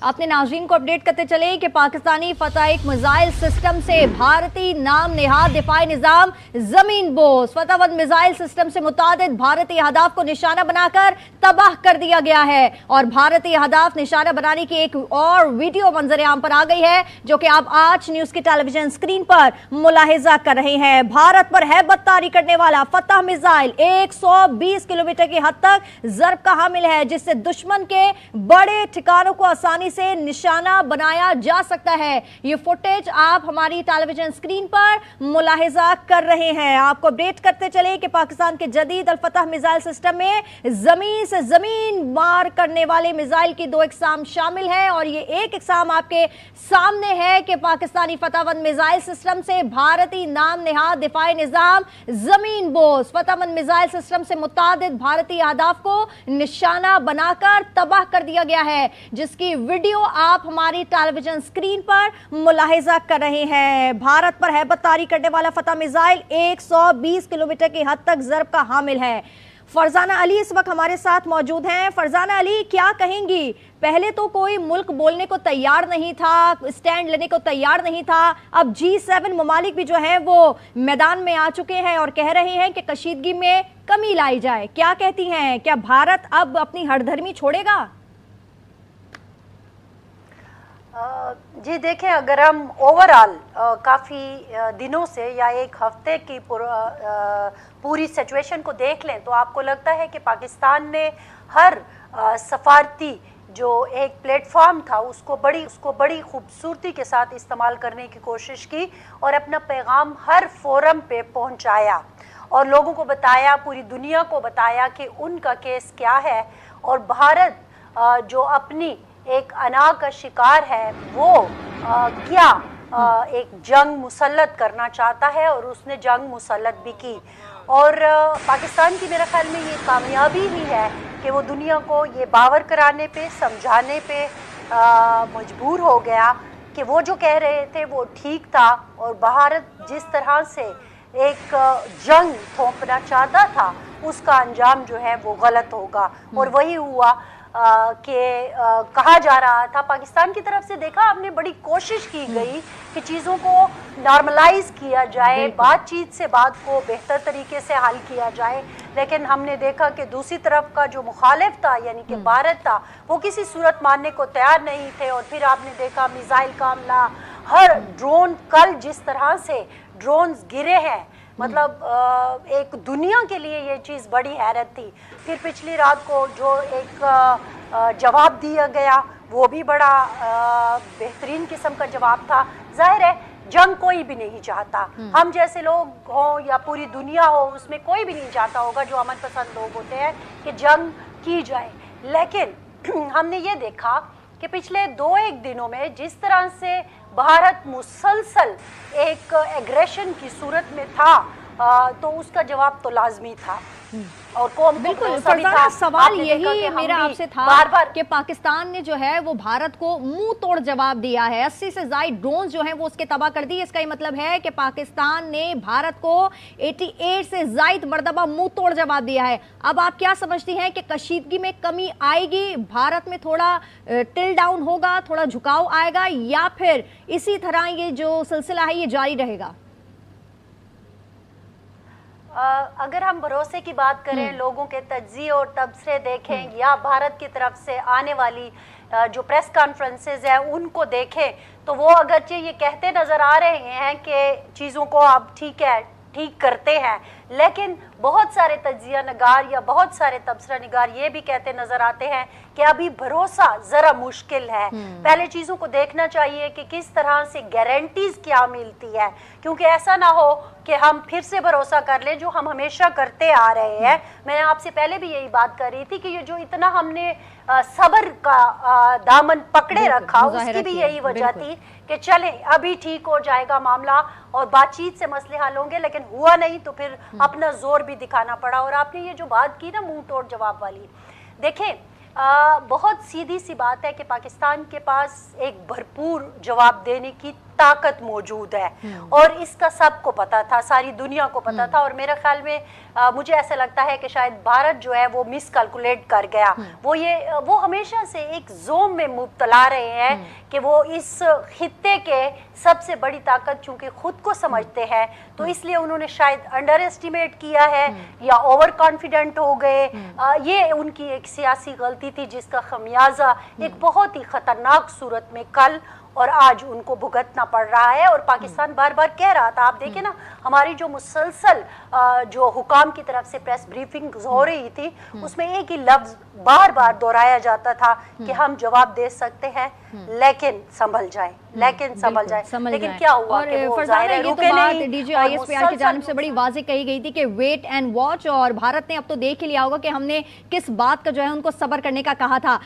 अपने नाज़रीन को अपडेट करते चले कि पाकिस्तानी फतह एक मिसाइल सिस्टम से भारतीय नाम नेहाद दिफाई निज़ाम जमीन बोस। फतहवंद मिसाइल सिस्टम से मुतादिद भारतीय अहदाफ को निशाना बनाकर तबाह कर दिया गया है और भारतीय अहदाफ निशाना बनाने की एक और वीडियो मंजर आम पर आ गई है, जो कि आप आज न्यूज की टेलीविजन स्क्रीन पर मुलाहिजा कर रहे हैं। भारत पर हैबत तारी करने वाला फतह मिसाइल 120 किलोमीटर की हद तक जरब का हामिल है, जिससे दुश्मन के बड़े ठिकानों को आसानी से निशाना बनाया जा सकता है। ये फुटेज आप हमारी टेलीविजन स्क्रीन पर मुलाहिजा कर रहे हैं। आपको अपडेट करते चले कि पाकिस्तान के जदीद अल फतह मिसाइल सिस्टम में जमीन से जमीन मार करने वाले मिसाइल की 2 इकसाम शामिल है और ये एक इकसाम आपके सामने है कि पाकिस्तानी फतहवंद मिसाइल सिस्टम से भारतीय नाम नेहाद दिफाई निजाम जमीन बोस। फतहवंद मिसाइल सिस्टम से मुतादिद भारतीय अहदाफ को निशाना बनाकर तबाह कर दिया गया है, जिसकी वीडियो आप हमारी टेलीविजन स्क्रीन पर मुलाहिजा कर रहे हैं। भारत पर हैबत तारी करने वाला फतह मिसाइल 120 किलोमीटर की हद तक जरब का हामिल है। फरजाना अली इस वक्त हमारे साथ मौजूद हैं। फरजाना अली, क्या कहेंगी? पहले तो कोई मुल्क बोलने को तैयार नहीं था, स्टैंड लेने को तैयार नहीं था, अब G7 ममालिक भी जो है वो मैदान में आ चुके हैं और कह रहे हैं कि कशीदगी में कमी लाई जाए। क्या कहती हैं, क्या भारत अब अपनी हठधर्मी छोड़ेगा? जी देखिए, अगर हम ओवरऑल काफ़ी दिनों से या एक हफ्ते की पूरी सिचुएशन को देख लें तो आपको लगता है कि पाकिस्तान ने हर सफारती जो एक प्लेटफॉर्म था उसको बड़ी खूबसूरती के साथ इस्तेमाल करने की कोशिश की और अपना पैगाम हर फोरम पे पहुंचाया और लोगों को बताया, पूरी दुनिया को बताया कि उनका केस क्या है और भारत जो अपनी एक अना का शिकार है वो क्या एक जंग मुसल्लत करना चाहता है और उसने जंग मुसल्लत भी की। और पाकिस्तान की मेरे ख्याल में ये कामयाबी ही है कि वो दुनिया को ये बावर कराने पे, समझाने पे मजबूर हो गया कि वो जो कह रहे थे वो ठीक था और भारत जिस तरह से एक जंग थोपना चाहता था उसका अंजाम जो है वो गलत होगा। और वही हुआ कि कहा जा रहा था, पाकिस्तान की तरफ से देखा आपने, बड़ी कोशिश की गई कि चीज़ों को नॉर्मलाइज किया जाए, बातचीत से बात को बेहतर तरीके से हल किया जाए, लेकिन हमने देखा कि दूसरी तरफ का जो मुखालिफ था यानी कि भारत था वो किसी सूरत मानने को तैयार नहीं थे। और फिर आपने देखा मिसाइल का हमला, हर ड्रोन, कल जिस तरह से ड्रोन्स गिरे हैं, मतलब एक दुनिया के लिए ये चीज़ बड़ी हैरत थी। फिर पिछली रात को जो एक जवाब दिया गया वो भी बड़ा बेहतरीन किस्म का जवाब था। जाहिर है जंग कोई भी नहीं चाहता, हम जैसे लोग हों या पूरी दुनिया हो उसमें कोई भी नहीं चाहता होगा, जो अमन पसंद लोग होते हैं, कि जंग की जाए। लेकिन हमने ये देखा कि पिछले 2-1 दिनों में जिस तरह से भारत मुसलसल एक एग्रेशन की सूरत में था तो उसका जवाब तो लाजमी था और कौम बिल्कुल। फरजाना, सवाल यही मेरा आपसे था कि पाकिस्तान ने जो है वो भारत को मुंह तोड़ जवाब दिया है, 80 से ज्यादा ड्रोन जो हैं वो उसके तबाह कर दिए। इसका ये मतलब है कि पाकिस्तान ने भारत को 88 से ज्यादा मर्तबा मुंह तोड़ जवाब दिया है। अब आप क्या समझती हैं कि कशीदगी में कमी आएगी, भारत में थोड़ा टिल डाउन होगा, थोड़ा झुकाव आएगा, या फिर इसी तरह ये जो सिलसिला है ये जारी रहेगा? अगर हम भरोसे की बात करें, लोगों के तज्जिए और तबसरे देखें या भारत की तरफ से आने वाली जो प्रेस कॉन्फ्रेंसेज है उनको देखें, तो वो अगरचे ये कहते नज़र आ रहे हैं कि चीज़ों को अब ठीक है, ठीक करते हैं, लेकिन बहुत सारे तज्जिया नगार या बहुत सारे तबसरा निगार ये भी कहते नजर आते हैं कि अभी भरोसा जरा मुश्किल है। पहले चीज़ों को देखना चाहिए कि किस तरह से गारंटीज क्या मिलती है, क्योंकि ऐसा ना हो कि हम फिर से भरोसा कर लें जो हम हमेशा करते आ रहे हैं। मैंने आपसे पहले भी यही बात कर रही थी कि ये जो इतना हमने सब्र का दामन पकड़े रखा उसकी भी यही वजह थी कि चले अभी ठीक हो जाएगा मामला और बातचीत से मसले हल होंगे, लेकिन हुआ नहीं तो फिर अपना जोर भी दिखाना पड़ा। और आपने ये जो बात की ना मुंह तोड़ जवाब वाली, देखें बहुत सीधी सी बात है कि पाकिस्तान के पास एक भरपूर जवाब देने की طاقت موجود ہے اور اس کا سب کو پتا تھا, ساری دنیا کو پتا تھا. اور میرے خیال میں مجھے ایسا لگتا ہے کہ شاید بھارت جو ہے وہ مس کیلکولیٹ کر گیا. وہ ہمیشہ سے ایک زوم میں مبتلا رہے ہیں کہ وہ اس خطے کے سب سے بڑی طاقت چونکہ خود کو سمجھتے ہیں, تو اس لیے انہوں نے شاید انڈر ایسٹیمیٹ کیا ہے یا اوور کانفیڈنٹ ہو گئے. یہ ان کی ایک سیاسی غلطی تھی جس کا خمیازہ ایک بہت ہی خطرناک صورت میں کل اور آج ان کو بھگتنا پڑ رہا ہے. اور پاکستان بار بار کہہ رہا تھا, آپ دیکھیں نا ہماری جو مسلسل جو حکام کی طرف سے پریس بریفنگ ہو رہی تھی اس میں ایک ہی لفظ بار بار دہرایا جاتا تھا کہ ہم جواب دے سکتے ہیں لیکن سنبھل جائیں, لیکن کیا ہوا اور کہ وہ فرزانہ ظاہر ہے یہ تو رکے بات نہیں. D G I S P R کی جانب سے بڑی واضح کہی گئی تھی کہ ویٹ اینڈ واچ, اور بھارت نے اب تو دیکھ ہی لیا ہوگا کہ ہم نے کس بات کا جو ہے ان کو صبر کرنے کا کہا تھا.